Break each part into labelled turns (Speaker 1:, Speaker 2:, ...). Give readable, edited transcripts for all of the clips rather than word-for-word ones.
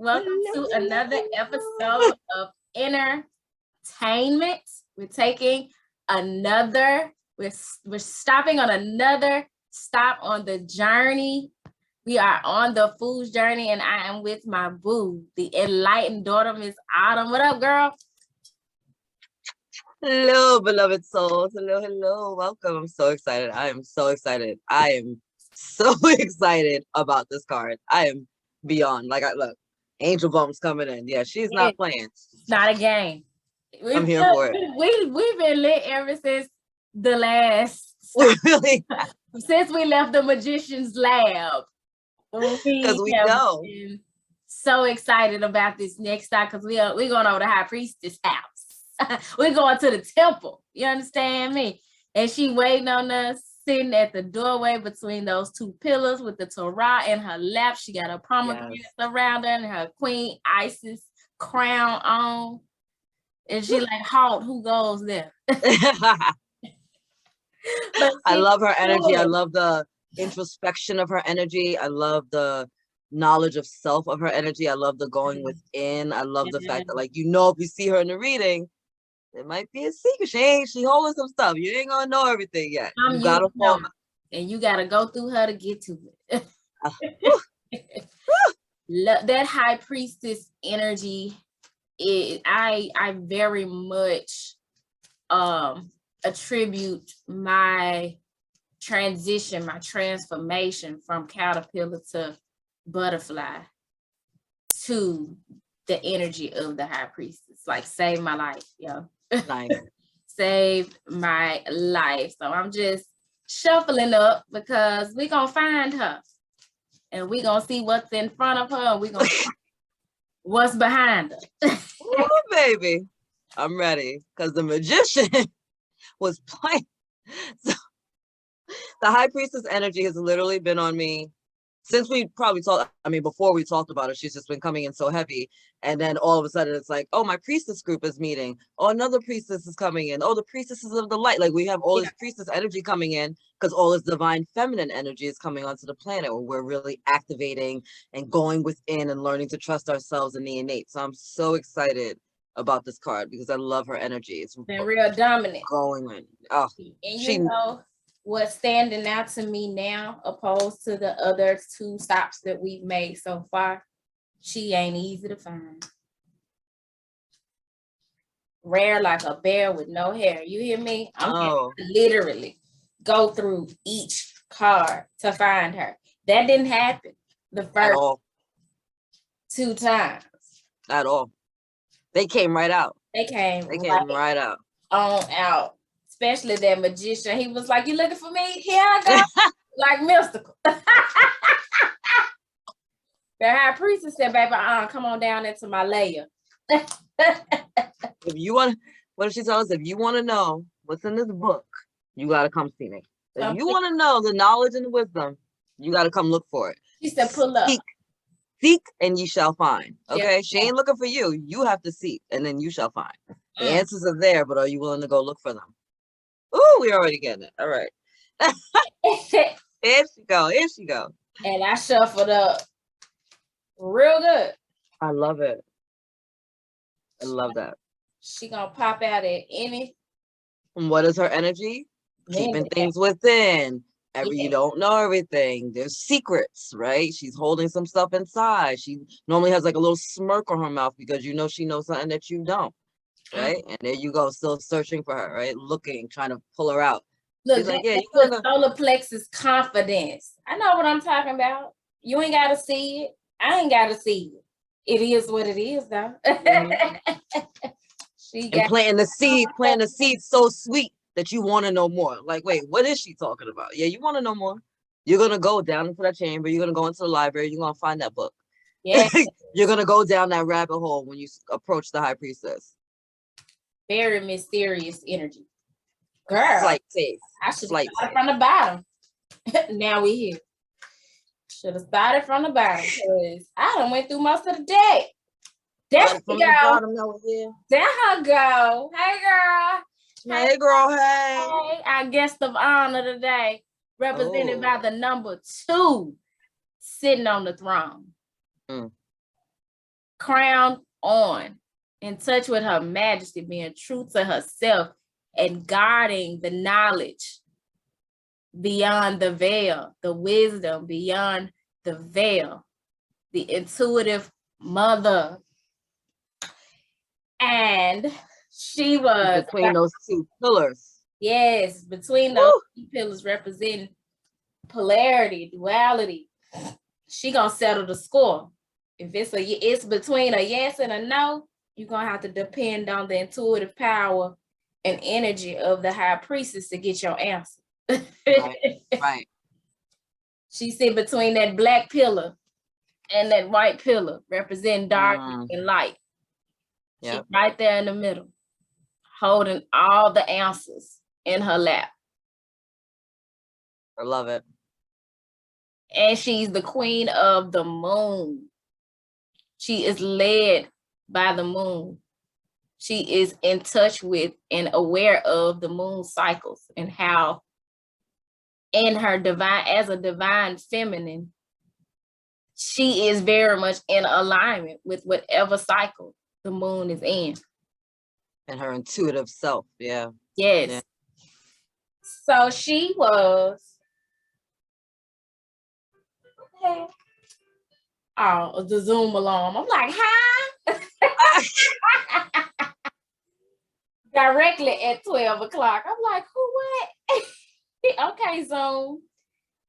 Speaker 1: Welcome to another episode of Inner-Tainment. We're taking we're stopping on another stop on the journey. We are on the food's journey, and I am with my boo, the Enlightened Daughter, Miss Autumn. What up, girl?
Speaker 2: Hello, beloved souls. Hello. Welcome. I'm so excited. I am so excited. I am so excited about this card. I am beyond. Look, Angel Bump's coming in. Yeah, she's not playing.
Speaker 1: It's not a game.
Speaker 2: I'm here for it.
Speaker 1: We've been lit ever since the last.
Speaker 2: Really?
Speaker 1: Since we left the magician's lab.
Speaker 2: Because we know.
Speaker 1: So excited about this next stop because we're going over to High Priestess house. We're going to the temple. You understand me? And she waiting on us, sitting at the doorway between those two pillars with the Torah in her lap. She got her pomegranates around her and her Queen Isis crown on. And she like, halt, who goes there?
Speaker 2: I love her energy. I love the introspection of her energy. I love the knowledge of self of her energy. I love the going within. I love the fact that, like, if you see her in the reading, it might be a secret. She holding some stuff. You ain't gonna know everything yet. You gotta fall.
Speaker 1: And you gotta go through her to get to it. That High Priestess energy I very much attribute my transition, my transformation from caterpillar to butterfly to the energy of the High Priestess. Like, saved my life, yo.
Speaker 2: Nice.
Speaker 1: Saved my life. So I'm just shuffling up because we're gonna find her and we're gonna see what's in front of her and we're gonna see what's behind her.
Speaker 2: Ooh, baby, I'm ready because the magician was playing. So the High Priestess energy has literally been on me since we probably talked. I mean, before we talked about it, she's just been coming in so heavy. And then all of a sudden it's like, oh, my priestess group is meeting. Oh, another priestess is coming in. Oh, the priestesses of the light. Like, we have all this priestess energy coming in because all this divine feminine energy is coming onto the planet where we're really activating and going within and learning to trust ourselves in the innate. So I'm so excited about this card because I love her energy. It's
Speaker 1: been real dominant.
Speaker 2: Going in. Oh,
Speaker 1: and you know what's standing out to me now, opposed to the other two stops that we've made so far? She ain't easy to find. Rare like a bear with no hair. You hear me? I'm literally go through each card to find her. That didn't happen the first two times.
Speaker 2: At all. They came right out.
Speaker 1: They came
Speaker 2: right out.
Speaker 1: On out. Especially that magician. He was like, you looking for me? Here I go. Like mystical. The High Priestess said, baby, come on down into my layer.
Speaker 2: If you want, what did she tell us? If you want to know what's in this book, you got to come see me. If you want to know the knowledge and the wisdom, you got to come look for it.
Speaker 1: She said, pull up.
Speaker 2: Seek and ye shall find. Okay, she ain't looking for you. You have to seek, and then you shall find. The answers are there, but are you willing to go look for them? Ooh, we already getting it. All right. Here she go.
Speaker 1: And I shuffled up real good.
Speaker 2: I love it. I love that.
Speaker 1: She gonna pop out at any.
Speaker 2: And what is her energy? Keeping things within. You don't know everything. There's secrets, right? She's holding some stuff inside. She normally has like a little smirk on her mouth because she knows something that you don't, right? And there you go, still searching for her, right? Looking, trying to pull her out.
Speaker 1: Look, like, solar plexus confidence. I know what I'm talking about. You ain't gotta see it. I ain't gotta see it. It is what it is, though.
Speaker 2: Planting the seed so sweet that you want to know more. Like, wait, what is she talking about? Yeah, you want to know more. You're going to go down into that chamber. You're going to go into the library. You're going to find that book. Yeah. You're going to go down that rabbit hole when you approach the High Priestess.
Speaker 1: Very mysterious energy. Girl.
Speaker 2: Slight taste.
Speaker 1: I should have started from the bottom. Now we here. Should have started from the bottom because I done went through most of the day. There she go. There her go. Hey, girl.
Speaker 2: Hey, girl, hey.
Speaker 1: Our guest of honor today, represented by the number 2, sitting on the throne. crown on, in touch with her majesty, being true to herself and guarding the knowledge beyond the veil, the wisdom beyond the veil, the intuitive mother. And she was
Speaker 2: between those two pillars.
Speaker 1: Yes, between those two pillars representing polarity, duality. She gonna settle the score. If it's between a yes and a no, you're gonna have to depend on the intuitive power and energy of the high priestess to get your answer.
Speaker 2: Right.
Speaker 1: She sit between that black pillar and that white pillar, representing dark and light. Yep. She's right there in the middle, holding all the answers in her lap.
Speaker 2: I love it.
Speaker 1: And she's the queen of the moon. She is led by the moon. She is in touch with and aware of the moon cycles and how in her divine, as a divine feminine, she is very much in alignment with whatever cycle the moon is in.
Speaker 2: And her intuitive self, yeah.
Speaker 1: Yes. Yeah. So she was, okay. Oh, the Zoom alarm. I'm like, huh? Directly at 12 o'clock. I'm like, who, what? Okay, Zoom.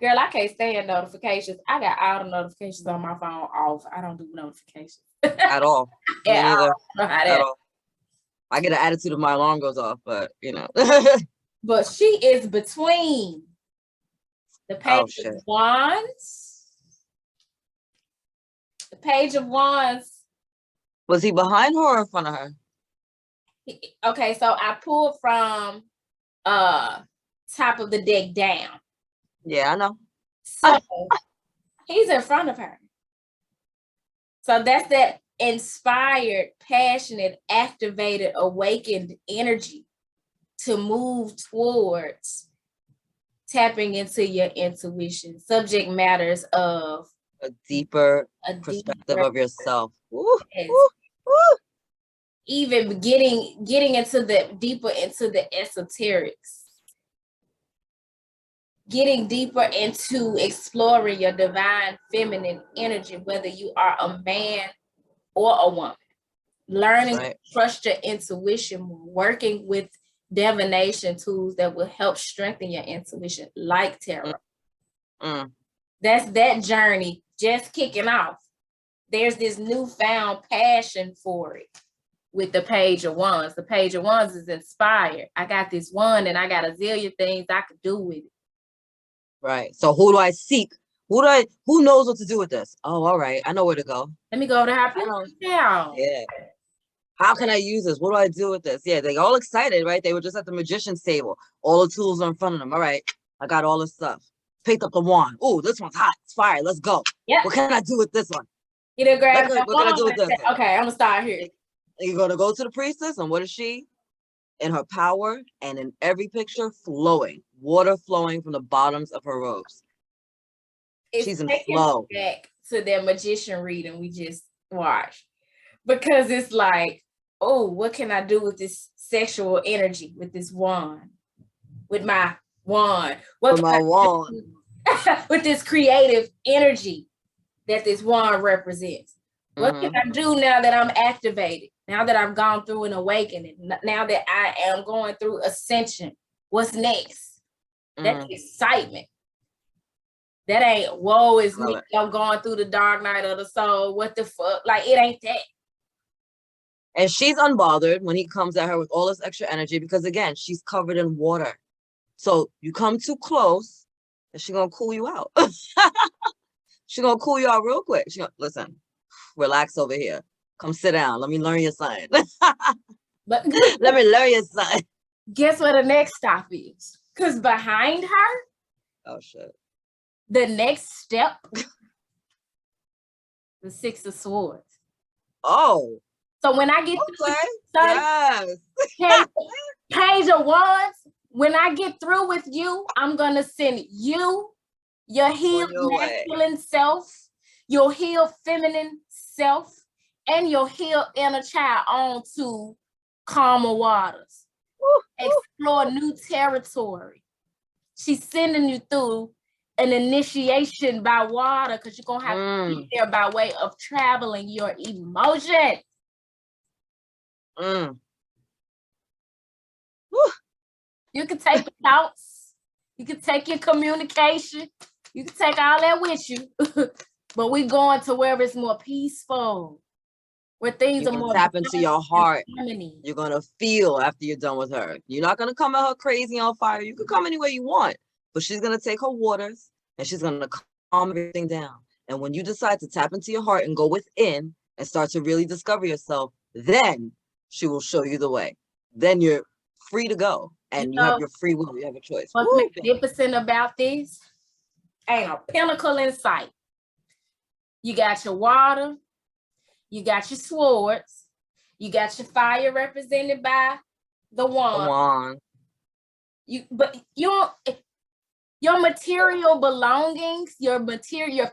Speaker 1: Girl, I can't stand notifications. I got all the notifications on my phone off. I don't do notifications.
Speaker 2: At all. Me neither.
Speaker 1: At all.
Speaker 2: I get an attitude if my alarm goes off, but you know.
Speaker 1: But she is between the Page of Wands. The Page of Wands.
Speaker 2: Was he behind her or in front of her?
Speaker 1: Okay, so I pulled from top of the deck down.
Speaker 2: Yeah, I know.
Speaker 1: So he's in front of her. So that's that inspired, passionate, activated, awakened energy to move towards tapping into your intuition, subject matters of
Speaker 2: a deeper perspective of yourself. Ooh,
Speaker 1: yes.
Speaker 2: Ooh, ooh.
Speaker 1: Even getting into the deeper into the esoterics. Getting deeper into exploring your divine feminine energy, whether you are a man or a woman. Learning to trust your intuition, working with divination tools that will help strengthen your intuition, like tarot. That's that journey just kicking off. There's this newfound passion for it with the Page of Wands. The Page of Wands is inspired. I got this one and I got a zillion things I could do with it.
Speaker 2: Right. So who do I seek? Who knows what to do with this? Oh, all right. I know where to go.
Speaker 1: Let me go to High Priestess now.
Speaker 2: Yeah. How can I use this? What do I do with this? Yeah, they're all excited, right? They were just at the magician's table. All the tools are in front of them. All right. I got all this stuff. Picked up the wand. Oh, this one's hot. It's fire. Let's go.
Speaker 1: Yeah.
Speaker 2: What can I do with this one?
Speaker 1: You done grab
Speaker 2: what can I do with this one?
Speaker 1: Okay, I'm gonna start here.
Speaker 2: You're gonna go to the priestess, and what is she? In her power, and in every picture, flowing. Water flowing from the bottoms of her robes. She's in flow.
Speaker 1: Back to that magician reading we just watched. Because it's like, oh, what can I do with this sexual energy, with this wand? With my wand. What
Speaker 2: with my wand.
Speaker 1: With this creative energy that this wand represents. What can I do now that I'm activated? Now that I've gone through an awakening? Now that I am going through ascension? What's next? That's excitement. That ain't, woe is me, I'm going through the dark night of the soul. What the fuck? Like, it ain't that.
Speaker 2: And she's unbothered when he comes at her with all this extra energy because, again, she's covered in water. So you come too close and she's going to cool you out. She's going to cool you out real quick. She's going to, listen, relax over here. Come sit down. Let me learn your sign. Let me learn your sign.
Speaker 1: Guess what the next stop is? Because behind her,
Speaker 2: oh, shit.
Speaker 1: The next step, the Six of Swords.
Speaker 2: Oh.
Speaker 1: So when I get Page of Wands, when I get through with you, I'm going to send you, your healed masculine self, your healed feminine self, and your healed inner child on to calmer waters. Explore new territory. She's sending you through an initiation by water because you're gonna have to be there by way of traveling your emotions. You can take the thoughts, you can take your communication, you can take all that with you, but we're going to where it's more peaceful, where things are more
Speaker 2: tap into your heart.
Speaker 1: harmony.
Speaker 2: You're gonna feel after you're done with her. You're not gonna come at her crazy on fire. You can come any way you want, but she's gonna take her waters and she's gonna calm everything down. And when you decide to tap into your heart and go within and start to really discover yourself, then she will show you the way. Then you're free to go, and you have your free will. You have a choice.
Speaker 1: What's magnificent about this? Ain't a pinnacle in sight. You got your water, you got your swords, you got your fire represented by the wand. Your material belongings, your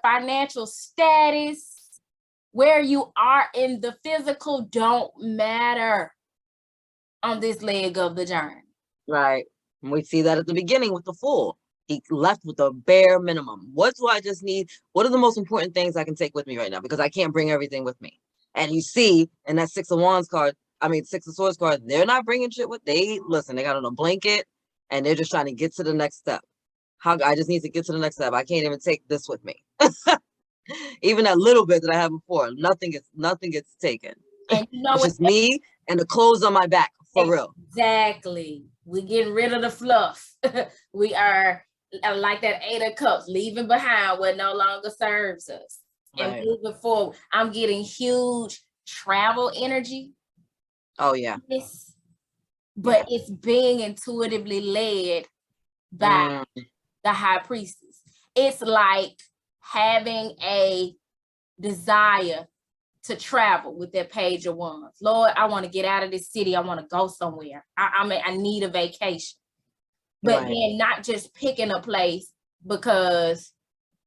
Speaker 1: financial status, where you are in the physical don't matter on this leg of the journey.
Speaker 2: Right. And we see that at the beginning with the Fool. He left with a bare minimum. What do I just need? What are the most important things I can take with me right now? Because I can't bring everything with me. And you see in that Six of Swords card, they're not bringing shit with. They got on a blanket and they're just trying to get to the next step. I just need to get to the next step. I can't even take this with me. Even that little bit that I had before, nothing gets taken.
Speaker 1: And you know
Speaker 2: it's just me and the clothes on my back, for real.
Speaker 1: Exactly. We're getting rid of the fluff. We are like that 8 of Cups, leaving behind what no longer serves us. Right. And moving forward. I'm getting huge travel energy.
Speaker 2: Oh yeah.
Speaker 1: But it's being intuitively led by the High Priestess. It's like having a desire to travel with that Page of Wands. Lord, I want to get out of this city. I want to go somewhere. I need a vacation. But then not just picking a place because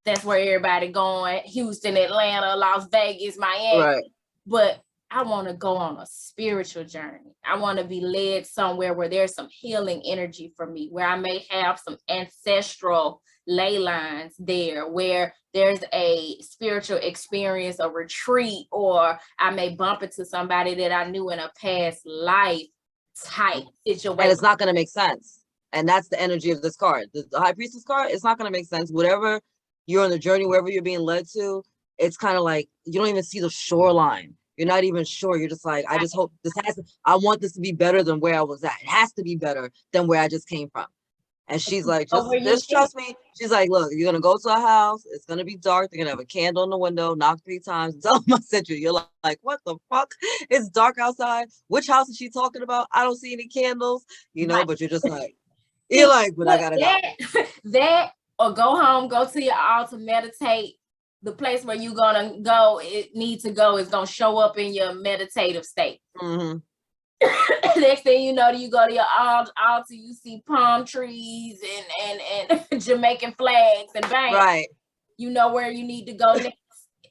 Speaker 1: that's where everybody going. Houston, Atlanta, Las Vegas, Miami. Right. But I want to go on a spiritual journey. I want to be led somewhere where there's some healing energy for me, where I may have some ancestral ley lines there, where there's a spiritual experience, a retreat, or I may bump into somebody that I knew in a past life type situation.
Speaker 2: And it's not going to make sense. And that's the energy of this card. The High Priestess card, it's not going to make sense. Whatever you're on the journey, wherever you're being led to, it's kind of like you don't even see the shoreline. You're not even sure. You're just like, I just hope I want this to be better than where I was at. It has to be better than where I just came from. And she's like, just trust me. She's like, look, you're going to go to a house. It's going to be dark. They're going to have a candle in the window, knock 3 times. Tell them I sent you. You're like, what the fuck? It's dark outside. Which house is she talking about? I don't see any candles, but you're just like, but I got to go.
Speaker 1: That or go home, go to your altar, meditate. The place where you're going to go, need to go is going to show up in your meditative state. Next thing you know, you go to your altar, you see palm trees and Jamaican flags and bang. Right. You know where you need to go next.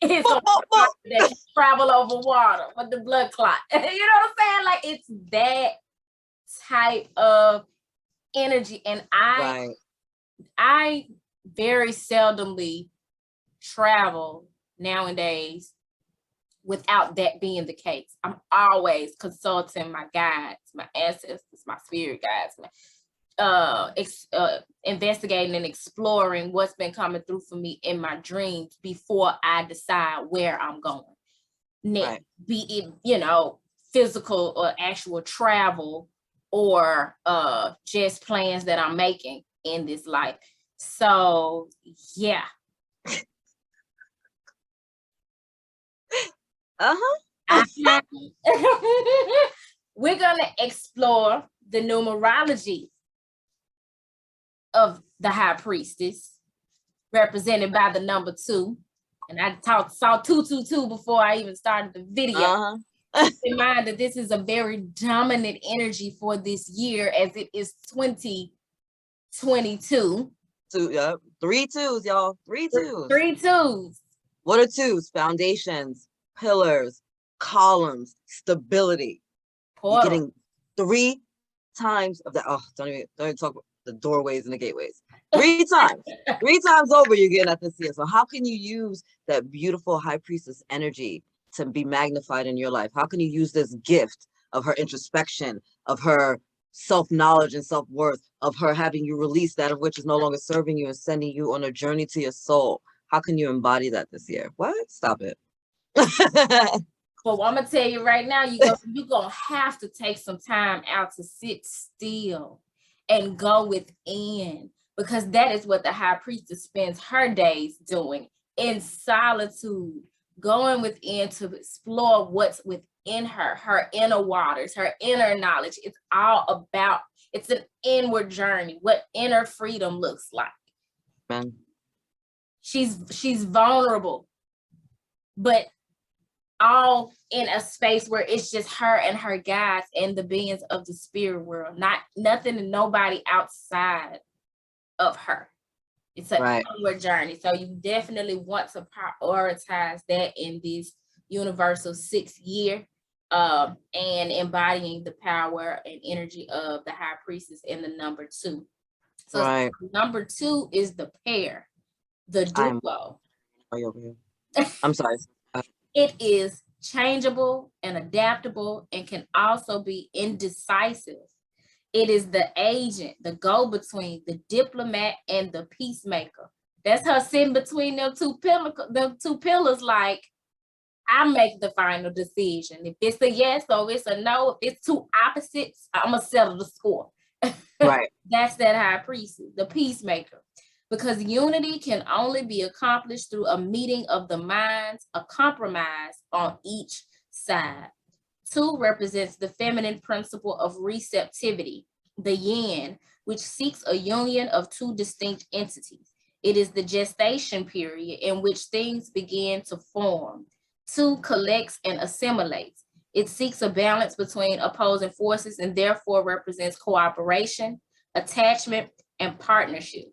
Speaker 1: It's that you travel over water with the blood clot. You know what I'm saying? Like it's that type of energy. And I very seldomly travel nowadays without that being the case. I'm always consulting my guides, my ancestors, my spirit guides, investigating and exploring what's been coming through for me in my dreams before I decide where I'm going. Next, be it, physical or actual travel or just plans that I'm making in this life. So yeah. We're going to explore the numerology of the High Priestess, represented by the number 2. And I saw 222 before I even started the video. Keep in mind that this is a very dominant energy for this year, as it is 2022.
Speaker 2: 3 2s, y'all. 3 2s.
Speaker 1: 3 2s.
Speaker 2: What are 2s? Foundations, pillars, columns, stability.
Speaker 1: Portal.
Speaker 2: You're getting 3 times of that. Oh, don't even talk about the doorways and the gateways. 3 times. 3 times over you're getting at this year. So how can you use that beautiful high priestess energy to be magnified in your life? How can you use this gift of her introspection, of her self-knowledge and self-worth, of her having you release that of which is no longer serving you and sending you on a journey to your soul? How can you embody that this year? What? Stop it.
Speaker 1: But I'm gonna tell you right now, you're gonna have to take some time out to sit still and go within, because that is what the high priestess spends her days doing, in solitude, going within to explore what's within her inner waters, her inner knowledge. It's all about, it's an inward journey, what inner freedom looks like.
Speaker 2: Man.
Speaker 1: She's vulnerable, but all in a space where it's just her and her guides and the beings of the spirit world, nothing and nobody outside of her. It's an inward journey. So you definitely want to prioritize that in this universal 6th year, and embodying the power and energy of the high priestess in the number 2. So number 2 is the pair, the duo.
Speaker 2: I'm sorry.
Speaker 1: It is changeable and adaptable and can also be indecisive. It is the agent, the go-between, the diplomat, and the peacemaker. That's her sitting between them two pillars, like, I make the final decision. If it's a yes or it's a no, if it's 2 opposites, I'm gonna settle the score.
Speaker 2: Right.
Speaker 1: That's that high priestess, the peacemaker. Because unity can only be accomplished through a meeting of the minds, a compromise on each side. 2 represents the feminine principle of receptivity, the yin, which seeks a union of 2 distinct entities. It is the gestation period in which things begin to form. 2 collects and assimilates. It seeks a balance between opposing forces and therefore represents cooperation, attachment, and partnership.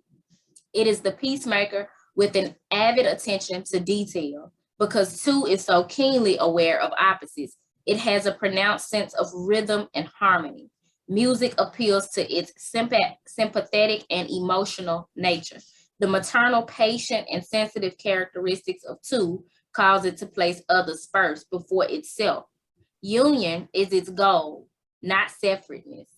Speaker 1: It is the peacemaker with an avid attention to detail, because 2 is so keenly aware of opposites. It has a pronounced sense of rhythm and harmony. Music appeals to its sympathetic and emotional nature. The maternal, patient, and sensitive characteristics of 2 cause it to place others first before itself. Union is its goal, not separateness.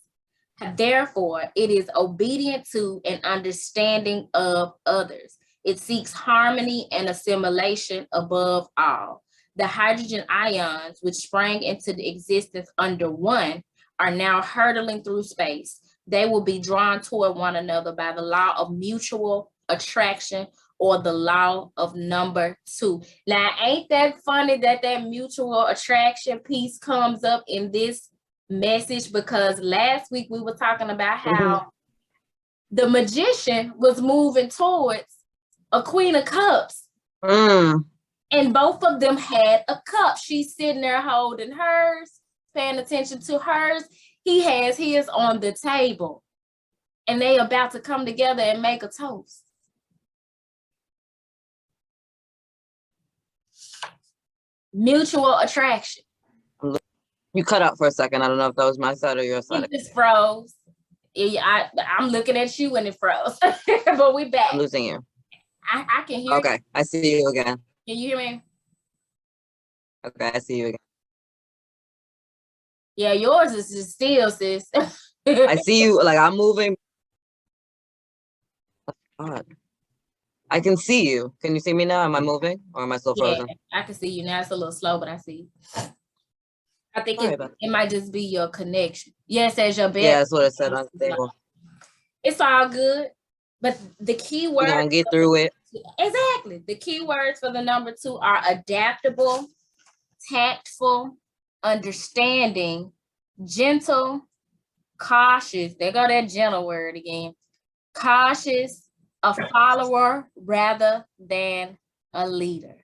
Speaker 1: Therefore, it is obedient to and understanding of others. It seeks harmony and assimilation above all. The hydrogen ions, which sprang into the existence under 1, are now hurtling through space. They will be drawn toward one another by the law of mutual attraction, or the law of number 2. Now, ain't that funny that mutual attraction piece comes up in this message? Because last week we were talking about how the magician was moving towards a Queen of Cups. And both of them had a cup. She's sitting there holding hers, paying attention to hers. He has his on the table. And they about to come together and make a toast. Mutual attraction.
Speaker 2: You cut out for a second. I don't know if that was my side or your side.
Speaker 1: It just froze. I'm looking at you when it froze. But we back.
Speaker 2: I'm losing you.
Speaker 1: I can hear you.
Speaker 2: Okay, I see you again.
Speaker 1: Can you hear me?
Speaker 2: Okay, I see you again.
Speaker 1: Yeah, yours is just still, sis.
Speaker 2: I see you, like, I'm moving. God. I can see you. Can you see me now? Am I moving or am I still frozen?
Speaker 1: Yeah, I can see you now. It's a little slow, but I see you. I think it might just be your connection. Yes, as your bed.
Speaker 2: Yeah, that's what it said on the table.
Speaker 1: It's all good. But the key word.
Speaker 2: We're gonna get through it.
Speaker 1: Exactly. The key words for the number 2 are adaptable, tactful, understanding, gentle, cautious. There go that gentle word again. Cautious, a follower rather than a leader.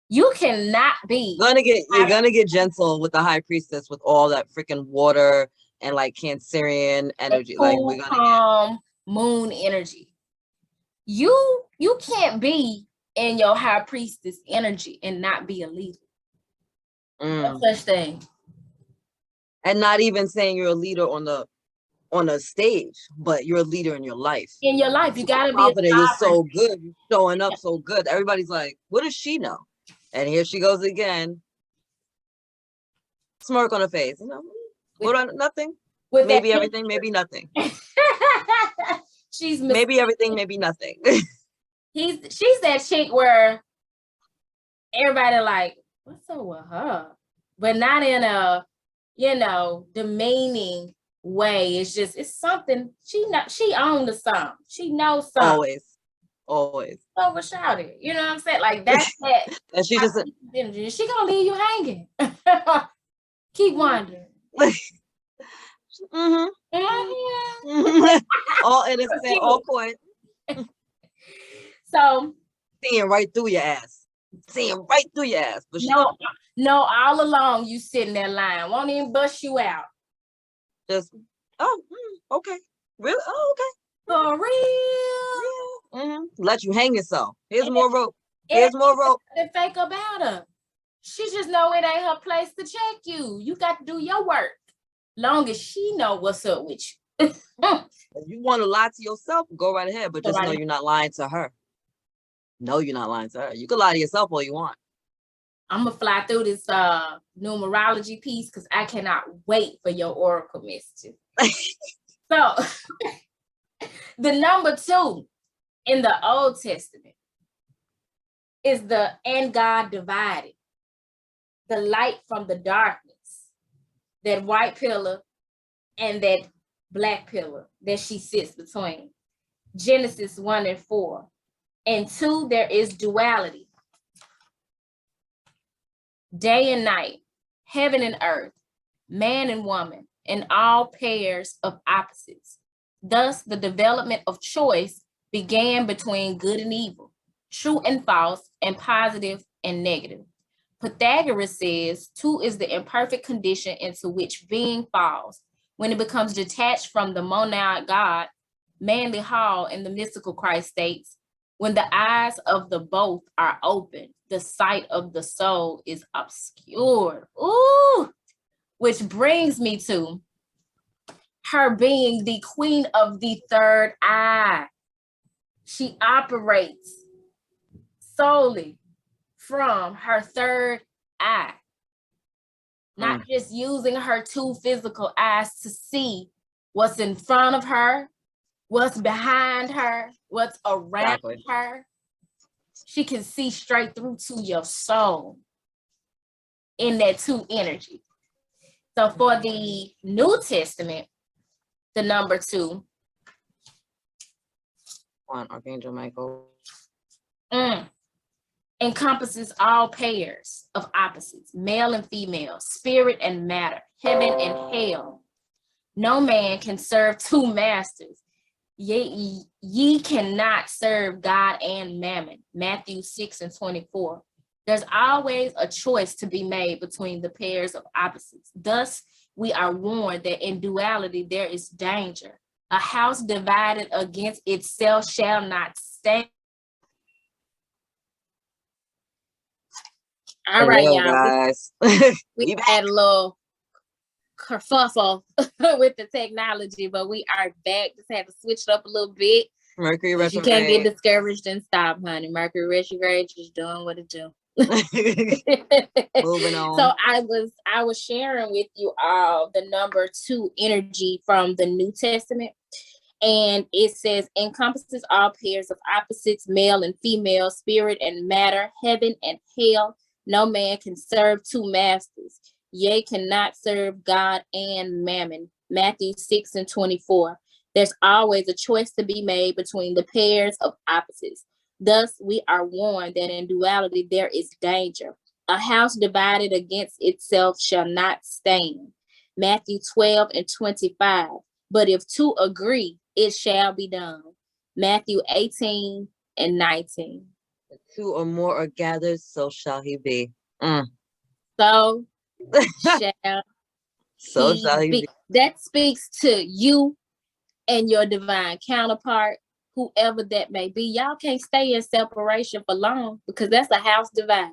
Speaker 1: You cannot be.
Speaker 2: You're gonna get gentle with the high priestess with all that freaking water and like Cancerian energy. Like we're gonna
Speaker 1: calm moon energy. You can't be in your high priestess energy and not be a leader. No such thing.
Speaker 2: And not even saying you're a leader on a stage, but you're a leader in your life.
Speaker 1: In your life, you gotta be
Speaker 2: confident. You're
Speaker 1: sovereign.
Speaker 2: so good. You're showing up so good. Everybody's like, what does she know? And here she goes again. Smirk on her face. You know, nothing. Maybe everything, maybe nothing.
Speaker 1: She's
Speaker 2: maybe everything, maybe nothing.
Speaker 1: She's that chick where everybody like, what's up with her? But not in a, demeaning way. It's just, it's something. She owned the song. She knows something.
Speaker 2: Always.
Speaker 1: Overshout it. You know what I'm saying? Like that's that.
Speaker 2: And she just
Speaker 1: she gonna leave you hanging. Keep wondering.
Speaker 2: All innocent, all court.
Speaker 1: So
Speaker 2: seeing right through your ass. But
Speaker 1: no, all along you sitting there lying. Won't even bust you out.
Speaker 2: Just okay. Really? Oh, okay.
Speaker 1: For real?
Speaker 2: Yeah. Let you hang yourself. Here's more rope. Here's more rope.
Speaker 1: Nothing fake about her. She just know it ain't her place to check you. You got to do your work. Long as she know what's up with you.
Speaker 2: If you want to lie to yourself, go right ahead. But just know you're not lying to her. No, you're not lying to her. You can lie to yourself all you want.
Speaker 1: I'm going to fly through this numerology piece because I cannot wait for your oracle messages. So, the number 2 in the Old Testament is the "and God divided," the light from the darkness, that white pillar and that black pillar that she sits between. Genesis 1:4. And 2, there is duality. Day and night, heaven and earth, man and woman, and all pairs of opposites. Thus, the development of choice began between good and evil, true and false, and positive and negative. Pythagoras says 2 is the imperfect condition into which being falls when it becomes detached from the monad God. Manly Hall in the mystical Christ states, when the eyes of the both are open, the sight of the soul is obscured. Ooh, which brings me to her being the queen of the third eye. She operates solely from her third eye, not just using her 2 physical eyes to see what's in front of her, what's behind her, what's around her. She can see straight through to your soul in that 2 energy. So for the New Testament, the number 2.
Speaker 2: Archangel Michael.
Speaker 1: Encompasses all pairs of opposites, male and female, spirit and matter, heaven and hell. No man can serve 2 masters. Ye cannot serve God and mammon. Matthew 6:24. There's always a choice to be made between the pairs of opposites. Thus, we are warned that in duality there is danger. A house divided against itself shall not stand. All right, y'all.
Speaker 2: Guys.
Speaker 1: We had a little kerfuffle with the technology, but we are back. Just had to switch it up a little bit.
Speaker 2: Mercury retrograde.
Speaker 1: You can't get discouraged and stop, honey. Mercury retrograde is doing what it do.
Speaker 2: Moving on.
Speaker 1: So I was sharing with you all the number 2 energy from the New Testament. And it says encompasses all pairs of opposites, male and female, spirit and matter, heaven and hell. No man can serve 2 masters. Yea, cannot serve God and mammon. Matthew 6:24. There's always a choice to be made between the pairs of opposites. Thus, we are warned that in duality there is danger. A house divided against itself shall not stand. Matthew 12:25. But if 2 agree, it shall be done. Matthew 18:19.
Speaker 2: 2 or more are gathered, so shall he be.
Speaker 1: So shall he be. That speaks to you and your divine counterpart, whoever that may be. Y'all can't stay in separation for long because that's a house divided.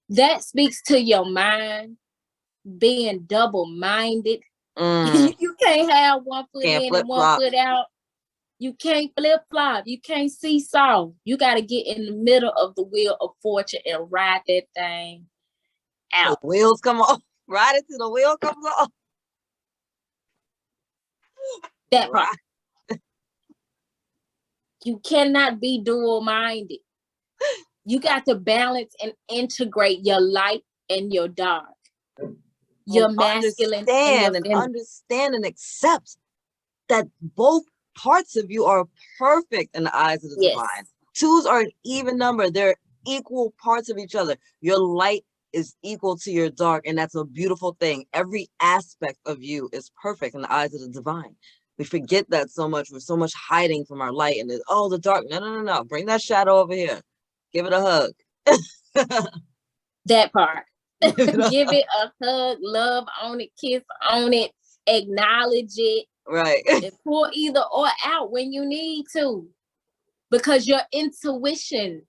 Speaker 1: That speaks to your mind being double-minded.
Speaker 2: Mm.
Speaker 1: You can't have one foot
Speaker 2: Can't
Speaker 1: in and one
Speaker 2: flip-flop.
Speaker 1: foot out. You can't flip-flop. You can't seesaw. You got to get in the middle of the wheel of fortune and ride that thing out.
Speaker 2: The wheels come off. Ride it till the wheel comes off.
Speaker 1: That part. You cannot be dual-minded. You got to balance and integrate your light and your dark. Your masculine and
Speaker 2: understand and accept that both parts of you are perfect in the eyes of the divine. Twos are an even number. They're equal parts of each other. Your light is equal to your dark, and that's a beautiful thing. Every aspect of you is perfect in the eyes of the divine. We forget that so much. We're so much hiding from our light, and the dark. No. Bring that shadow over here. Give it a hug.
Speaker 1: That part. Give it a hug, love on it, kiss on it, acknowledge it.
Speaker 2: Right.
Speaker 1: And pull either or out when you need to. Because your intuition,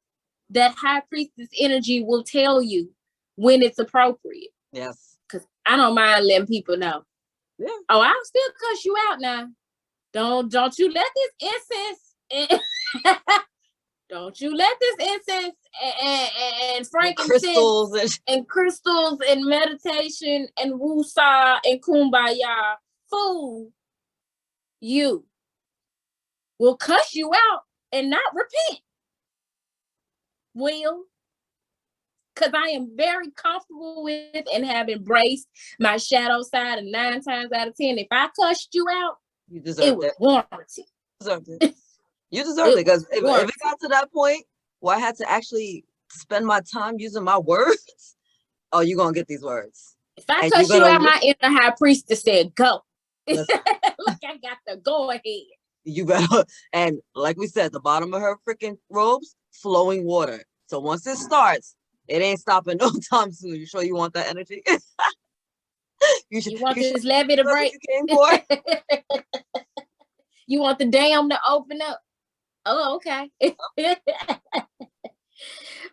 Speaker 1: that high priestess energy will tell you when it's appropriate.
Speaker 2: Yes.
Speaker 1: Because I don't mind letting people know.
Speaker 2: Yeah.
Speaker 1: Oh, I'll still cuss you out now. Don't you let this incense don't you let this incense and frankincense and crystals and meditation and woosah and kumbaya fool you. Will cuss you out and not repent. Will. Because I am very comfortable with and have embraced my shadow side, and 9 times out of 10, if I cussed you out,
Speaker 2: you deserved it.
Speaker 1: Warranted.
Speaker 2: You deserved it, because if it got to that point where I had to actually spend my time using my words, oh, you're going to get these words.
Speaker 1: If I cuss you out, my inner high priestess said, go. Like I got the go ahead.
Speaker 2: You better, and like we said, the bottom of her freaking robes, flowing water. So once it starts, it ain't stopping no time soon. You sure you want that energy?
Speaker 1: You want this levee to break?
Speaker 2: You came for?
Speaker 1: You want the dam to open up? Oh, okay.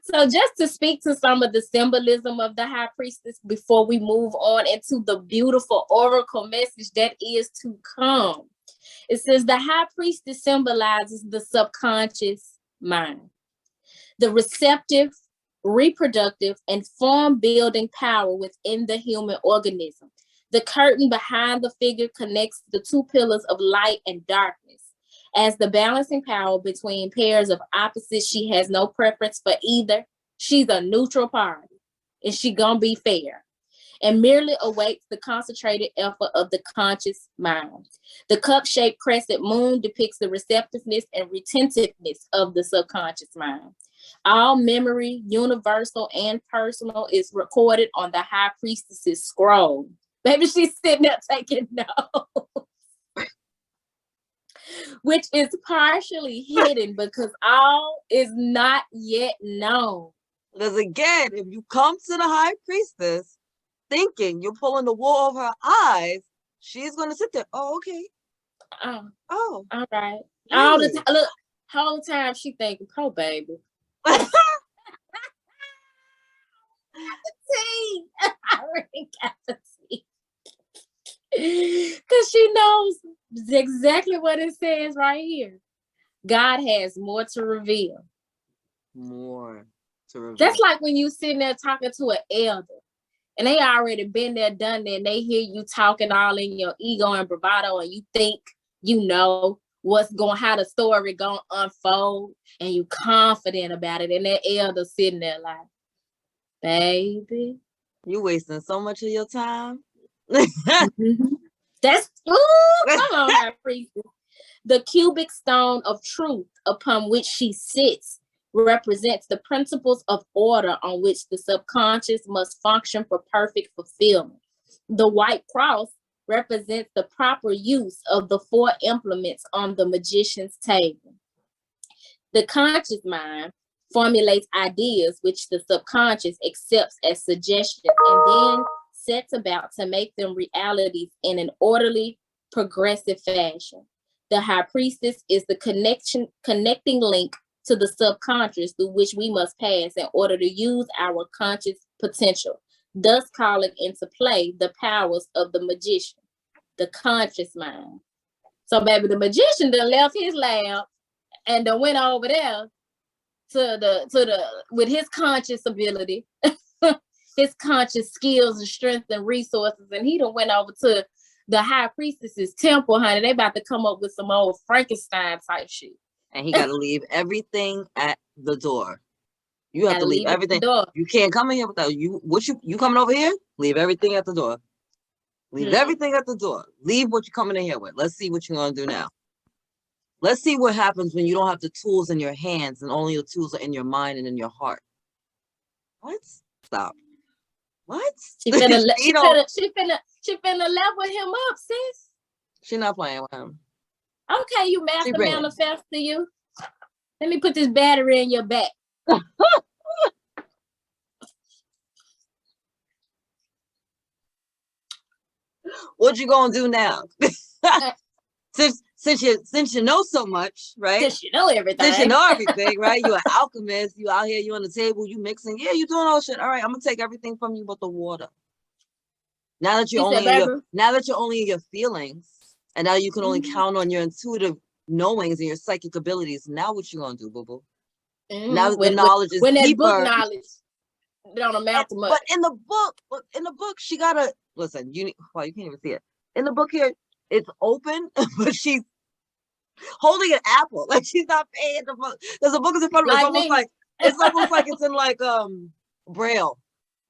Speaker 1: So just to speak to some of the symbolism of the high priestess before we move on into the beautiful oracle message that is to come. It says the high priestess symbolizes the subconscious mind, the receptive, reproductive, and form-building power within the human organism. The curtain behind the figure connects the 2 pillars of light and darkness. As the balancing power between pairs of opposites, she has no preference for either. She's a neutral party, and she gonna be fair, and merely awaits the concentrated effort of the conscious mind. The cup-shaped crescent moon depicts the receptiveness and retentiveness of the subconscious mind. All memory, universal and personal, is recorded on the high priestess's scroll. Maybe she's sitting there taking notes. Which is partially hidden because all is not yet known.
Speaker 2: Because again, if you come to the high priestess thinking you're pulling the wool over her eyes, she's going to sit there. Oh, okay.
Speaker 1: Oh, all right.
Speaker 2: Really?
Speaker 1: All the time, look, whole time she thinking, oh, baby. I already got the tea. Because she knows exactly what it says right here. God has more to reveal.
Speaker 2: More to reveal.
Speaker 1: That's like when you sitting there talking to an elder and they already been there, done that, and they hear you talking all in your ego and bravado, and you think you know how the story gonna unfold, and you confident about it, and that elder sitting there like, baby,
Speaker 2: you wasting so much of your time.
Speaker 1: That's come on, high priestess. The cubic stone of truth upon which she sits represents the principles of order on which the subconscious must function for perfect fulfillment. The white cross represents the proper use of the 4 implements on the magician's table. The conscious mind formulates ideas which the subconscious accepts as suggestions and then sets about to make them realities in an orderly, progressive fashion. The high priestess is the connecting link to the subconscious through which we must pass in order to use our conscious potential, thus calling into play the powers of the magician, the conscious mind. So, baby, the magician done left his lab and done went over there with his conscious ability, his conscious skills and strength and resources, and he done went over to the high priestess's temple, honey. They about to come up with some old Frankenstein type shit.
Speaker 2: And he got to leave everything at the door. You have to leave everything. You can't come in here without you. You coming over here? Leave everything at the door. Leave everything at the door. Leave what you're coming in here with. Let's see what you're gonna do now. Let's see what happens when you don't have the tools in your hands and only the tools are in your mind and in your heart. What? Stop. What?
Speaker 1: She finna level him up, sis.
Speaker 2: She's not playing with him.
Speaker 1: Okay, you master manifest to you. Let me put this battery in your back.
Speaker 2: What you gonna do now? since you know so much, right?
Speaker 1: Since you know everything.
Speaker 2: Since you know everything, right? You're an alchemist. You out here. You on the table. You mixing. Yeah, you doing all shit. All right, I'm gonna take everything from you but the water. Now that you're only in your feelings, and now you can only count on your intuitive knowings and your psychic abilities. Now what you gonna do, boo boo? Now that the knowledge is
Speaker 1: when
Speaker 2: deeper,
Speaker 1: that book knowledge don't amount to much.
Speaker 2: But in the book, she gotta listen. You can't even see it in the book here. It's open, but she's holding an apple, like she's not paying the book. Because the book is in front of her. It's almost like it's in like braille.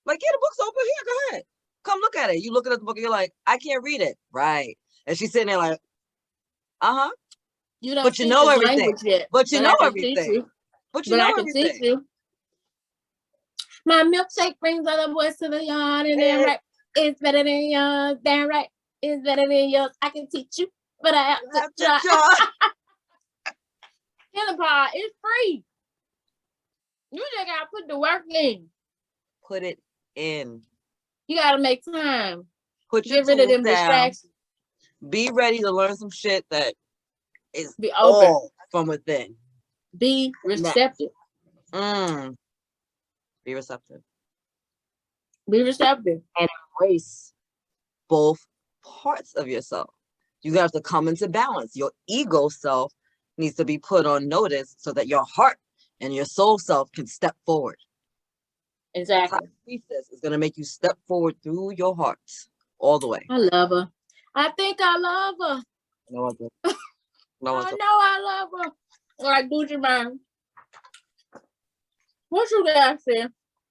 Speaker 2: Like, yeah, the book's open here. Go ahead, come look at it. You looking at the book, and you're like, I can't read it, right? And she's sitting there like,
Speaker 1: You don't.
Speaker 2: But you know everything. But you know everything. But you know everything.
Speaker 1: My milkshake brings other boys to the yard, and then right, it's better than yours. Damn right, it's better than yours. I can teach you, but I have to try. Healing Pod, it's free. You just gotta put the work in.
Speaker 2: Put it in.
Speaker 1: You gotta make time.
Speaker 2: Get rid of them distractions. Be ready to learn some shit that is all from within.
Speaker 1: Be receptive.
Speaker 2: Be receptive.
Speaker 1: Be receptive.
Speaker 2: And embrace both parts of yourself. You have to come into balance. Your ego self needs to be put on notice so that your heart and your soul self can step forward.
Speaker 1: Exactly.
Speaker 2: Priestess is going to make you step forward through your heart all the way.
Speaker 1: I love her. I think I love her.
Speaker 2: No, I do.
Speaker 1: No, I know I love her. All right, Gucci man. What you got, sis?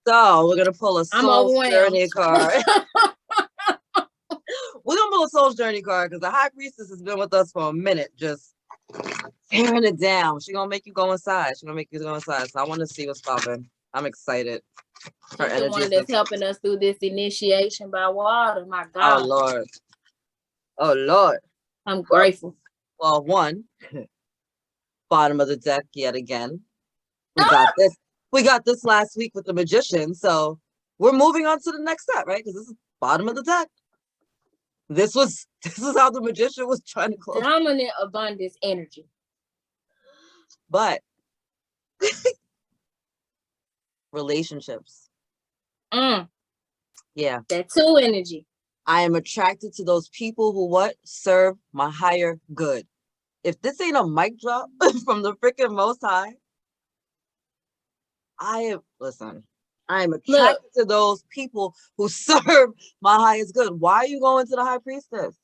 Speaker 2: So we're gonna pull a soul journey card. We're gonna pull a soul journey card because the High Priestess has been with us for a minute, just tearing it down. She's gonna make you go inside. She's gonna make you go inside. So I want to see what's popping. I'm excited.
Speaker 1: Her energy. The one that's helping us through this initiation by water. My God.
Speaker 2: Oh Lord. Oh Lord.
Speaker 1: I'm grateful.
Speaker 2: Well, one, bottom of the deck yet again. We got this. We got this last week with the Magician, so we're moving on to the next step, right? Because this is bottom of the deck. This is how the Magician was trying to close.
Speaker 1: Dominant abundance energy.
Speaker 2: But relationships. Yeah.
Speaker 1: That two energy.
Speaker 2: I am attracted to those people who serve my higher good. If this ain't a mic drop from the freaking Most High, I am attracted to those people who serve my highest good. Why are you going to the High Priestess?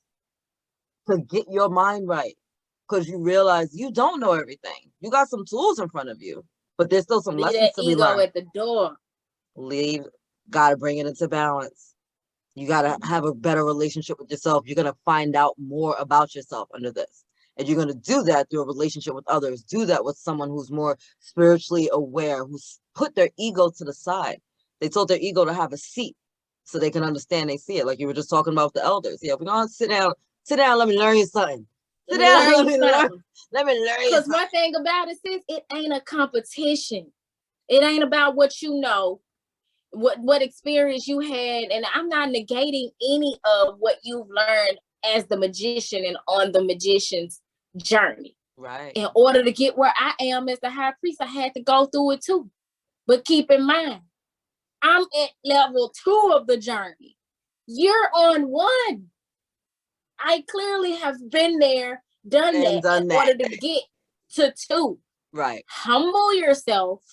Speaker 2: To get your mind right. Because you realize you don't know everything. You got some tools in front of you, but there's still some lessons to be learned.
Speaker 1: At the door.
Speaker 2: Gotta bring it into balance. You gotta have a better relationship with yourself. You're gonna find out more about yourself under this. And you're going to do that through a relationship with others. Do that with someone who's more spiritually aware, who's put their ego to the side. They told their ego to have a seat so they can understand they see it. Like you were just talking about the elders. Yeah, we're going to sit down, let me learn you something. Sit down, let me learn you.
Speaker 1: Because one thing about it is it ain't a competition. It ain't about what you know, what experience you had. And I'm not negating any of what you've learned as the magician and on the magician's journey.
Speaker 2: Right.
Speaker 1: In order to get where I am as the high priest, I had to go through it too. But keep in mind, I'm at level 2 of the journey. You're on 1. I clearly have been there, done that order to get to 2.
Speaker 2: Right.
Speaker 1: Humble yourself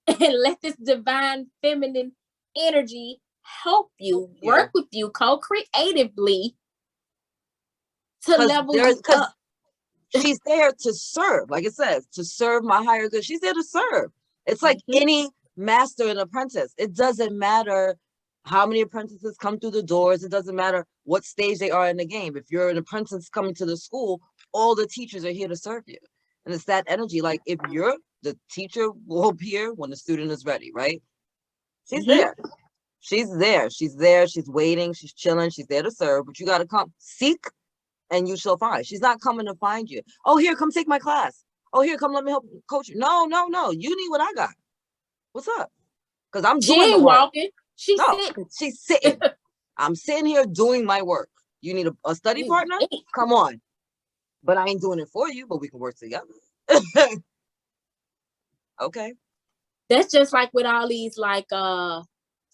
Speaker 1: and let this divine feminine energy help you, work with you co-creatively to level you up.
Speaker 2: She's there to serve, like it says, to serve my higher good. She's there to serve. It's like any master and apprentice. It doesn't matter how many apprentices come through the doors. It doesn't matter what stage they are in the game. If you're an apprentice coming to the school, all the teachers are here to serve you. And it's that energy. Like if you're the teacher will appear when the student is ready, right? She's there. She's there. She's there. She's waiting. She's chilling. She's there to serve. But you got to come seek and you shall find. She's not coming to find you. Oh, here, come take my class. Oh, here, come let me help coach you. No. You need what I got. What's up? Because I'm doing the work.
Speaker 1: Walking. She's sitting.
Speaker 2: She's sitting. I'm sitting here doing my work. You need a study partner? Come on. But I ain't doing it for you, but we can work together. Okay.
Speaker 1: That's just like with all these like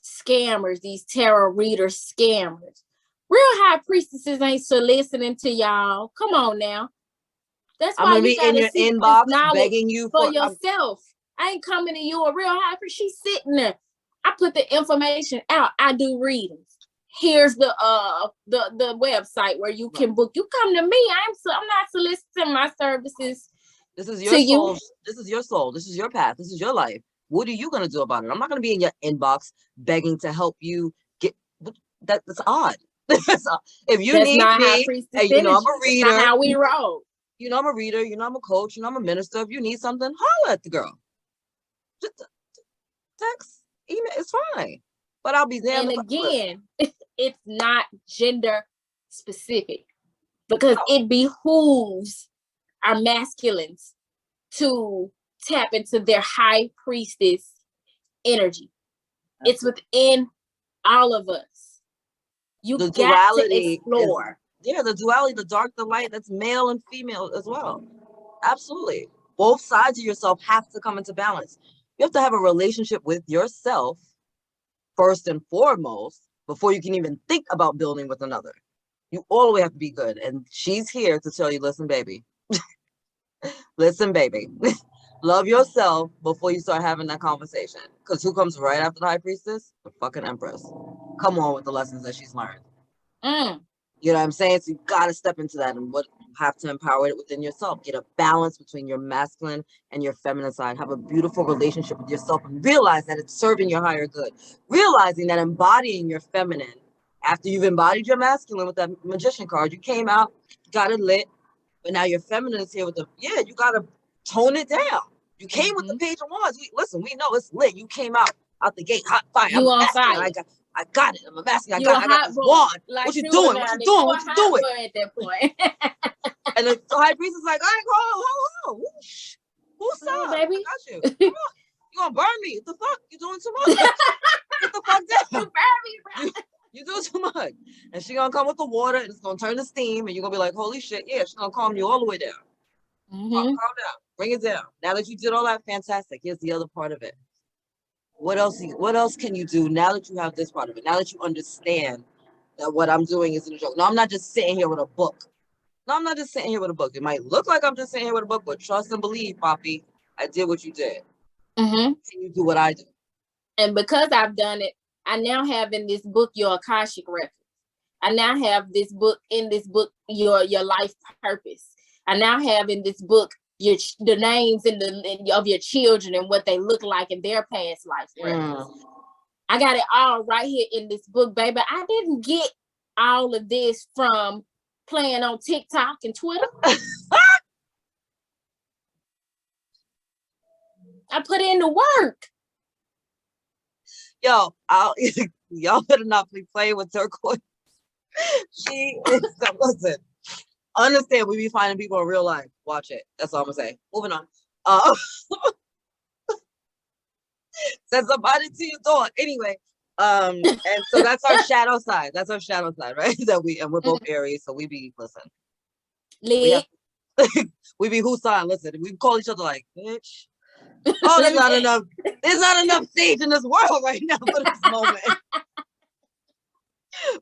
Speaker 1: scammers, these tarot reader scammers. Real high priestesses ain't soliciting to y'all. Come on now. That's why
Speaker 2: I'm gonna be in your inbox begging you
Speaker 1: for yourself. I ain't coming to you a real high priest. She's sitting there. I put the information out. I do readings. Here's the website where you can book. You come to me. I'm not soliciting my services.
Speaker 2: This is your soul. This is your soul. This is your path. This is your life. What are you gonna do about it? I'm not gonna be in your inbox begging to help you get. That's odd. If you need me, and you know I'm a reader.
Speaker 1: That's not how we roll.
Speaker 2: You know I'm a reader. You know I'm a coach. You know I'm a minister. If you need something, holler at the girl. Just text, email. It's fine. But I'll be there.
Speaker 1: And again, it's not gender specific because it behooves our masculines to tap into their high priestess energy. It's within all of us. You got to explore.
Speaker 2: The duality, the dark, the light, that's male and female as well. Absolutely. Both sides of yourself have to come into balance. You have to have a relationship with yourself first and foremost before you can even think about building with another. You always have to be good. And she's here to tell you, listen, baby. Listen, baby. Love yourself before you start having that conversation. Because who comes right after the high priestess? The fucking empress. Come on with the lessons that she's learned. You know what I'm saying? So you got to step into that and have to empower it within yourself. Get a balance between your masculine and your feminine side. Have a beautiful relationship with yourself and realize that it's serving your higher good. Realizing that embodying your feminine, after you've embodied your masculine with that magician card, you came out, got it lit, but now your feminine is here with you got to tone it down. You came with the Page of Wands. We know it's lit. You came out the gate, hot fire.
Speaker 1: You on fire.
Speaker 2: I got it. I'm a masculine. I got this wand.
Speaker 1: Like
Speaker 2: what you doing? What you doing? What you doing?
Speaker 1: At that point.
Speaker 2: And the high priest is like, all right, hold. Who's up?
Speaker 1: Baby?
Speaker 2: I got you. You gonna burn me? What the fuck? You doing too much? Get the fuck down.
Speaker 1: You burn me, bro.
Speaker 2: You do too much. And she gonna come with the water and it's gonna turn to steam and you're gonna be like, holy shit, yeah, she's gonna calm you all the way down. Calm down. Bring it down. Now that you did all that, fantastic. Here's the other part of it. What else can you do now that you have this part of it? Now that you understand that what I'm doing isn't a joke. No, I'm not just sitting here with a book. It might look like I'm just sitting here with a book, but trust and believe, Poppy, I did what you did. Can you do what I do?
Speaker 1: And because I've done it, I now have in this book your Akashic record. I now have in this book your life purpose. I now have in this book the names of your children and what they look like in their past life records. I got it all right here in this book, baby. I didn't get all of this from playing on TikTok and Twitter. I put in the work.
Speaker 2: Yo, y'all better not be playing with Turquoise. She is, listen, understand we be finding people in real life. Watch it. That's all I'm gonna say. Moving on. Send somebody to your door. Anyway, and so that's our shadow side. That's our shadow side, right? We're both Aries, so we be we be whose sign? Listen, we call each other like, bitch. Oh, there's not enough. There's not enough sage in this world right now for this moment.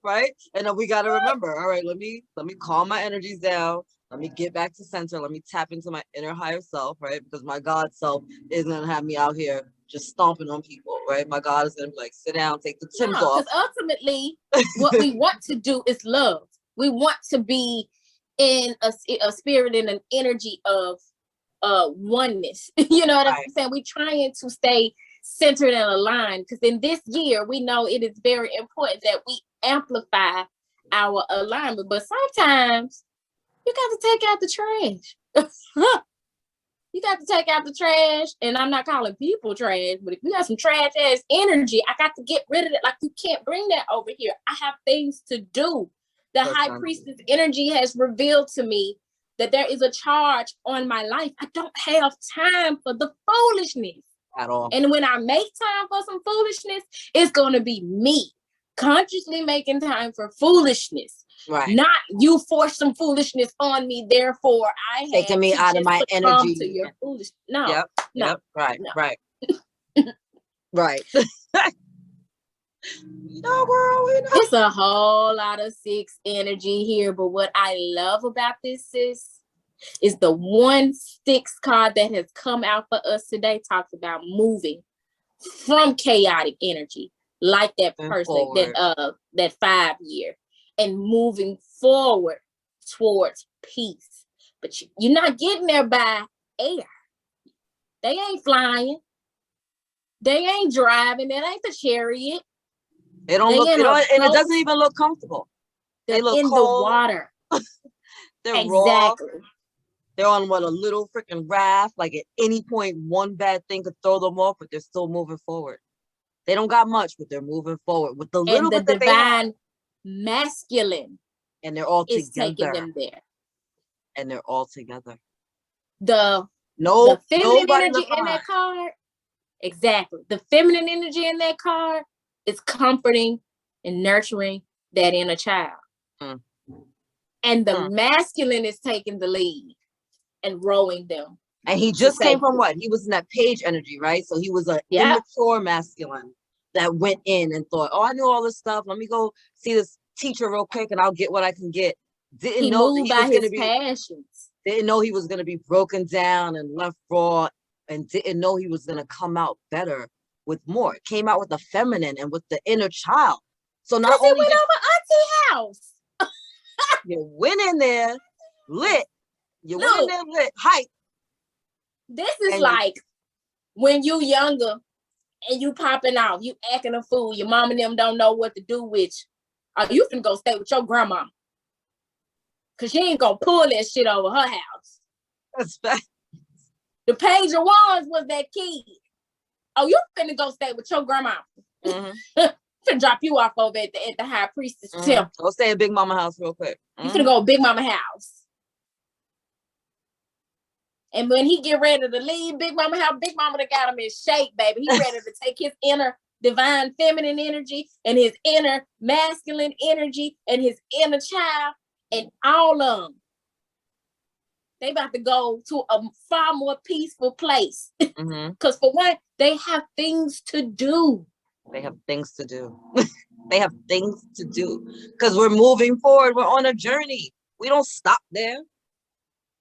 Speaker 2: Right? And then we got to remember, all right, let me calm my energies down. Let me get back to center. Let me tap into my inner higher self, right? Because my God self isn't going to have me out here just stomping on people, right? My God is going to be like, sit down, take the Timbs off.
Speaker 1: Because ultimately, what we want to do is love. We want to be in a spirit and an energy of oneness. You know what I'm saying? We're trying to stay centered and aligned, because in this year, we know it is very important that we amplify our alignment. But sometimes you got to take out the trash. You got to take out the trash, and I'm not calling people trash, but if you got some trash ass energy, I got to get rid of it. Like, you can't bring that over here. I have things to do. The High Priestess energy has revealed to me that there is a charge on my life. I don't have time for the foolishness
Speaker 2: at all.
Speaker 1: And when I make time for some foolishness, it's going to be me consciously making time for foolishness.
Speaker 2: Right.
Speaker 1: Not you force some foolishness on me, therefore I have
Speaker 2: taking me out of my energy.
Speaker 1: To your foolish. No.
Speaker 2: Yep.
Speaker 1: No.
Speaker 2: Yep. Right.
Speaker 1: No.
Speaker 2: Right. Right. No, girl, we know.
Speaker 1: It's a whole lot of 6 energy here, but what I love about this is the 1/6 card that has come out for us today talks about moving from chaotic energy, like that person, that 5 year, and moving forward towards peace. But you're not getting there by air. They ain't flying. They ain't driving. That ain't the chariot.
Speaker 2: It don't look, and it doesn't even look comfortable. They look
Speaker 1: in
Speaker 2: cold.
Speaker 1: The water.
Speaker 2: They're
Speaker 1: exactly.
Speaker 2: Raw. They're on a little freaking raft. Like at any point, one bad thing could throw them off, but they're still moving forward. They don't got much, but they're moving forward with the little bit that they have.
Speaker 1: Divine masculine.
Speaker 2: And they're all together.
Speaker 1: Taking them there.
Speaker 2: And they're all together.
Speaker 1: The feminine energy in that card. Exactly. The feminine energy in that card is comforting and nurturing that inner child. And the masculine is taking the lead and rowing them.
Speaker 2: And he just came from what? He was in that page energy, right? So he was an immature masculine that went in and thought, oh, I know all this stuff. Let me go see this teacher real quick and I'll get what I can get. Didn't know
Speaker 1: moved by his passions.
Speaker 2: Didn't know he was going to be broken down and left raw, and didn't know he was going to come out better with more. Came out with the feminine and with the inner child. So not only
Speaker 1: went over Auntie house.
Speaker 2: You went in there lit. You went in there lit. Hype.
Speaker 1: This is like when you younger and you popping off, you acting a fool. Your mom and them don't know what to do with you. You finna go stay with your grandma. Cause she ain't gonna pull that shit over her house.
Speaker 2: That's bad.
Speaker 1: The page of wands was that kid. Oh, you finna go stay with your grandma. Finna drop you off over at the High Priestess temple.
Speaker 2: Go stay at Big Mama house real quick.
Speaker 1: You finna go to Big Mama house. And when he get ready to leave Big Mama house, Big Mama done got him in shape, baby. He ready to take his inner divine feminine energy and his inner masculine energy and his inner child and all of them. They about to go to a far more peaceful place. Because for one, they have things to do.
Speaker 2: They have things to do. They have things to do. Because we're moving forward. We're on a journey. We don't stop there.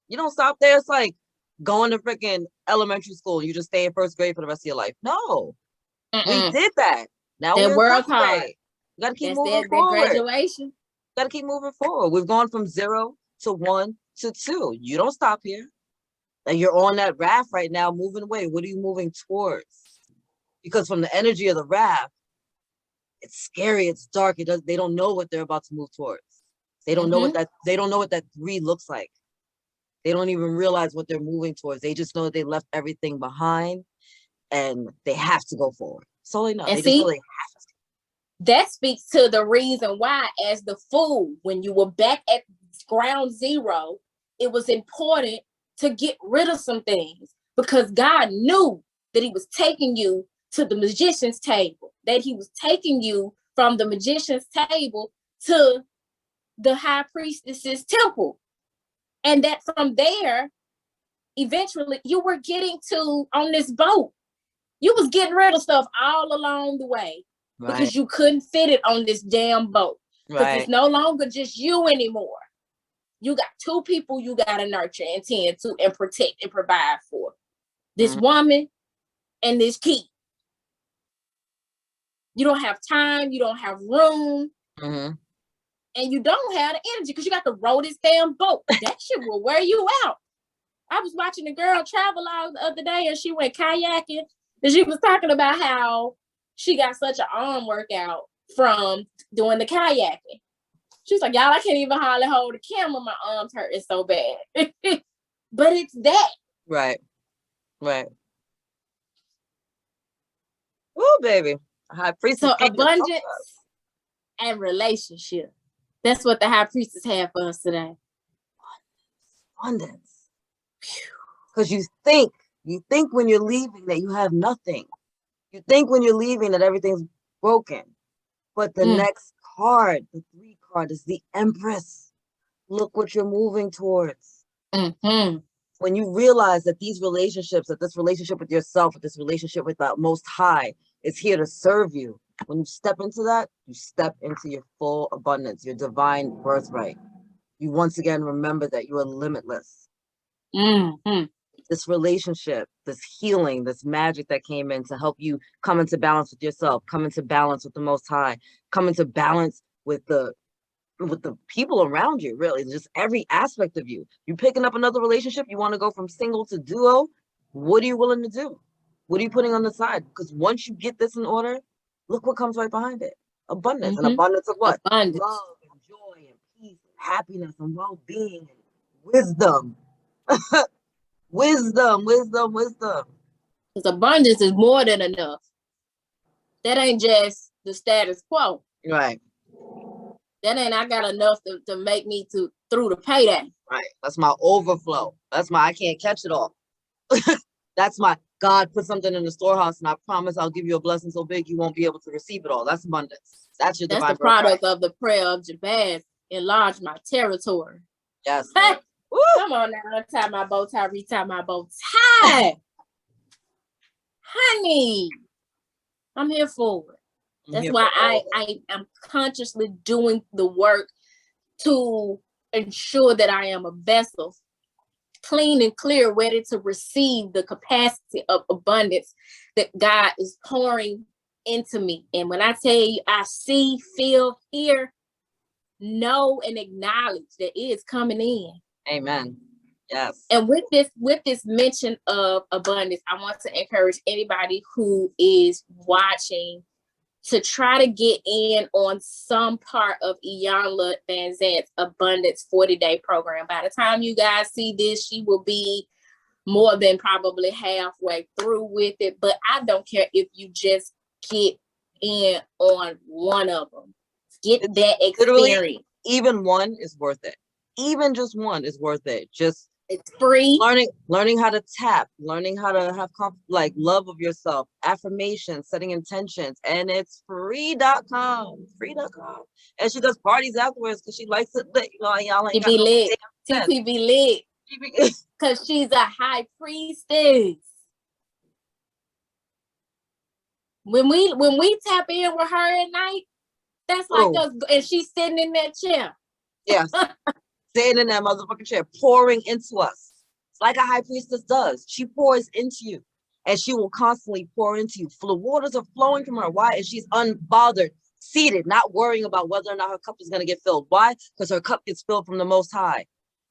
Speaker 2: You don't stop there. It's like going to freaking elementary school. You just stay in first grade for the rest of your life. No. We did that. Now we're in first grade. You got to keep moving forward.
Speaker 1: Graduation.
Speaker 2: Got to keep moving forward. We've gone from 0 to 1 to 2. You don't stop here. And you're on that raft right now, moving away. What are you moving towards? Because from the energy of the raft, it's scary, it's dark. They don't know what they're about to move towards. They don't know what that 3 looks like. They don't even realize what they're moving towards. They just know that they left everything behind and they have to go forward. That's all they know.
Speaker 1: And
Speaker 2: they just really have to.
Speaker 1: That speaks to the reason why, as the Fool, when you were back at ground zero, it was important to get rid of some things, because God knew that he was taking you to the magician's table, that he was taking you from the magician's table to the High Priestess's temple. And that from there, eventually you were getting to on this boat. You was getting rid of stuff all along the way because you couldn't fit it on this damn boat. Because it's no longer just you anymore. You got two people you got to nurture and tend to and protect and provide for. This woman and this key. You don't have time. You don't have room. And you don't have the energy because you got to row this damn boat. That shit will wear you out. I was watching a girl travel out the other day and she went kayaking and she was talking about how she got such an arm workout from doing the kayaking. She was like, y'all, I can't even hardly hold the camera. My arms hurt. It's so bad. But it's that. Right.
Speaker 2: Ooh, baby. High Priestess.
Speaker 1: So abundance and relationship. That's what the High Priestess had for us today.
Speaker 2: Abundance. Because you think when you're leaving that you have nothing. You think when you're leaving that everything's broken. But the next card, the 3 card, is the Empress. Look what you're moving towards. When you realize that these relationships, that this relationship with yourself, this relationship with the Most High is here to serve you. When you step into that, you step into your full abundance, your divine birthright. You once again remember that you are limitless. This relationship, this healing, this magic that came in to help you come into balance with yourself, come into balance with the Most High, come into balance with the people around you, really, just every aspect of you. You picking up another relationship, you want to go from single to duo, what are you willing to do? What are you putting on the side? Because once you get this in order, look what comes right behind it. Abundance. And abundance of what?
Speaker 1: Abundance.
Speaker 2: Love and joy and peace and happiness and well-being and wisdom. Wisdom.
Speaker 1: Because abundance is more than enough. That ain't just the status quo.
Speaker 2: Right.
Speaker 1: That ain't I got enough to make me through the payday.
Speaker 2: Right. That's my overflow. That's my I can't catch it all. That's my God put something in the storehouse and I promise I'll give you a blessing so big you won't be able to receive it all. That's abundance. That's your divine.
Speaker 1: That's the product of the prayer of Jabez. Enlarge my territory.
Speaker 2: Yes.
Speaker 1: Come on now, untie my bow tie, retie my bow tie. Honey, I'm here for it. That's why I am consciously doing the work to ensure that I am a vessel, clean and clear, ready to receive the capacity of abundance that God is pouring into me. And when I tell you, I see, feel, hear, know, and acknowledge that it is coming in.
Speaker 2: Amen. Yes.
Speaker 1: And with this mention of abundance, I want to encourage anybody who is watching to try to get in on some part of Iyanla Vanzant's Abundance 40-day program. By the time you guys see this, she will be more than probably halfway through with it. But I don't care if you just get in on one of them. Get that experience.
Speaker 2: Even one is worth it. Even just one is worth it.
Speaker 1: It's free.
Speaker 2: Learning how to tap, learning how to have love of yourself, affirmations, setting intentions, and it's free.com. Free.com. And she does parties afterwards because she likes it lit. You know, y'all ain't
Speaker 1: be lit. TP be lit. Because she's a high priestess. When we tap in with her at night, that's like us, and she's sitting in that chair.
Speaker 2: Yes. Sitting in that motherfucking chair, pouring into us. Like a high priestess does. She pours into you. And she will constantly pour into you. The waters are flowing from her. Why? And she's unbothered, seated, not worrying about whether or not her cup is going to get filled. Why? Because her cup gets filled from the Most High,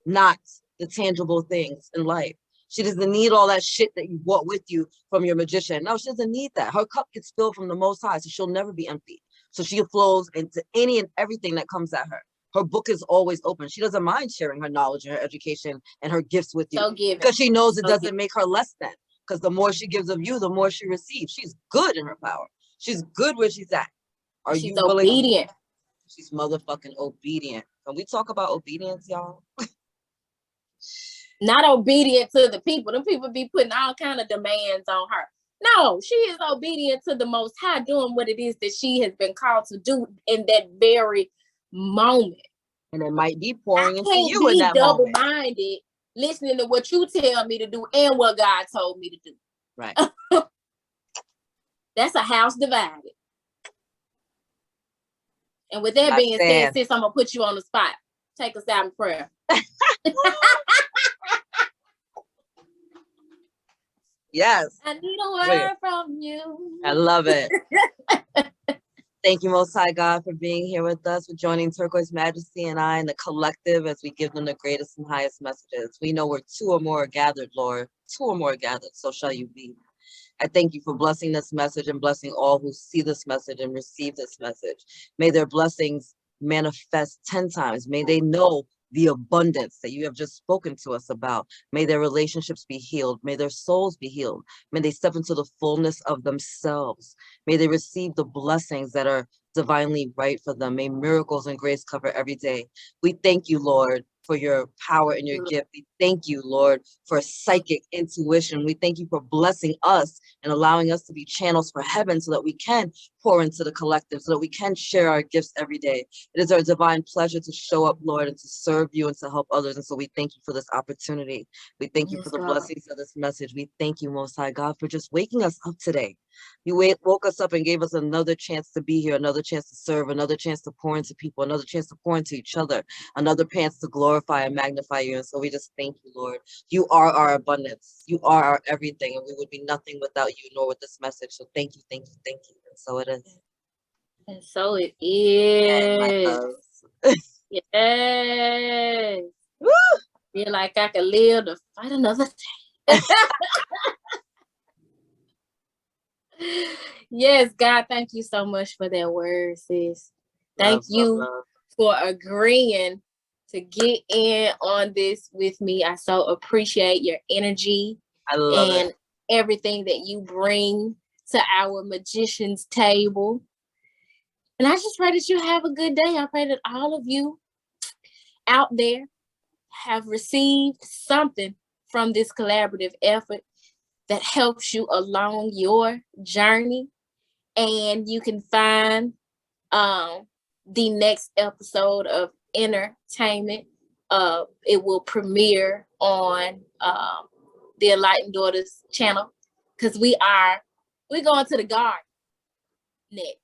Speaker 2: not the tangible things in life. She doesn't need all that shit that you brought with you from your magician. No, she doesn't need that. Her cup gets filled from the Most High, so she'll never be empty. So she flows into any and everything that comes at her. Her book is always open. She doesn't mind sharing her knowledge and her education and her gifts with you because she knows it doesn't make her less than. Because the more she gives of you, the more she receives. She's good in her power. She's good where she's at. She's
Speaker 1: obedient.
Speaker 2: She's motherfucking obedient. Can we talk about obedience, y'all?
Speaker 1: Not obedient to the people. Them people be putting all kind of demands on her. No, she is obedient to the Most High, doing what it is that she has been called to do in that very moment.
Speaker 2: And it might be pouring into you in that moment.
Speaker 1: Double-minded listening to what you tell me to do and what God told me to do.
Speaker 2: Right.
Speaker 1: That's a house divided. And with that being said, sis, I'm going to put you on the spot. Take us out in prayer.
Speaker 2: Yes.
Speaker 1: I need a word from you.
Speaker 2: I love it. Thank you, Most High God, for being here with us, for joining Turquoise Majesty and I in the collective as we give them the greatest and highest messages. We know where two or more are gathered, Lord. Two or more are gathered, so shall you be. I thank you for blessing this message and blessing all who see this message and receive this message. May their blessings manifest 10 times. May they know the abundance that you have just spoken to us about. May their relationships be healed. May their souls be healed. May they step into the fullness of themselves. May they receive the blessings that are divinely right for them. May miracles and grace cover every day. We thank you, Lord, for your power and your gift. We thank you, Lord, for psychic intuition. We thank you for blessing us and allowing us to be channels for heaven so that we can pour into the collective, so that we can share our gifts every day. It is our divine pleasure to show up, Lord, and to serve you and to help others. And so we thank you for this opportunity. We thank you for the blessings of this message. We thank you, Most High God, for just waking us up today. You woke us up and gave us another chance to be here, another chance to serve, another chance to pour into people, another chance to pour into each other, another chance to glorify and magnify you. And so we just thank you, Lord. You are our abundance. You are our everything, and we would be nothing without you, nor with this message. So thank you, thank you, thank you. And so it is.
Speaker 1: And so it is. Yes. Woo! Feel like I can live to fight another day. Yes, God, thank you so much for that word, sis. Thank you for agreeing to get in on this with me. I so appreciate your energy and everything that you bring to our magician's table. And I just pray that you have a good day. I pray that all of you out there have received something from this collaborative effort that helps you along your journey. And you can find the next episode of Inner-Tainment. It will premiere on the Enlightened Daughter's channel, because we're going to the garden next.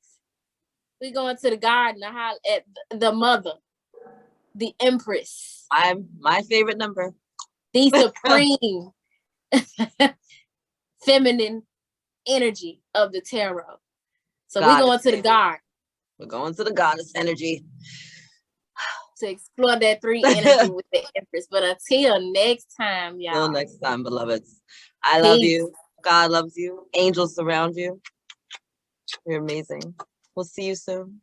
Speaker 1: We're going to the garden to holler at the mother, the empress.
Speaker 2: I'm my favorite number.
Speaker 1: The supreme feminine energy of the tarot. So we're going to the garden.
Speaker 2: We're going to the goddess energy
Speaker 1: to explore that 3 energy with the empress. But until next time, y'all.
Speaker 2: Until next time, beloveds. I love you. God loves you. Angels surround you. You're amazing. We'll see you soon.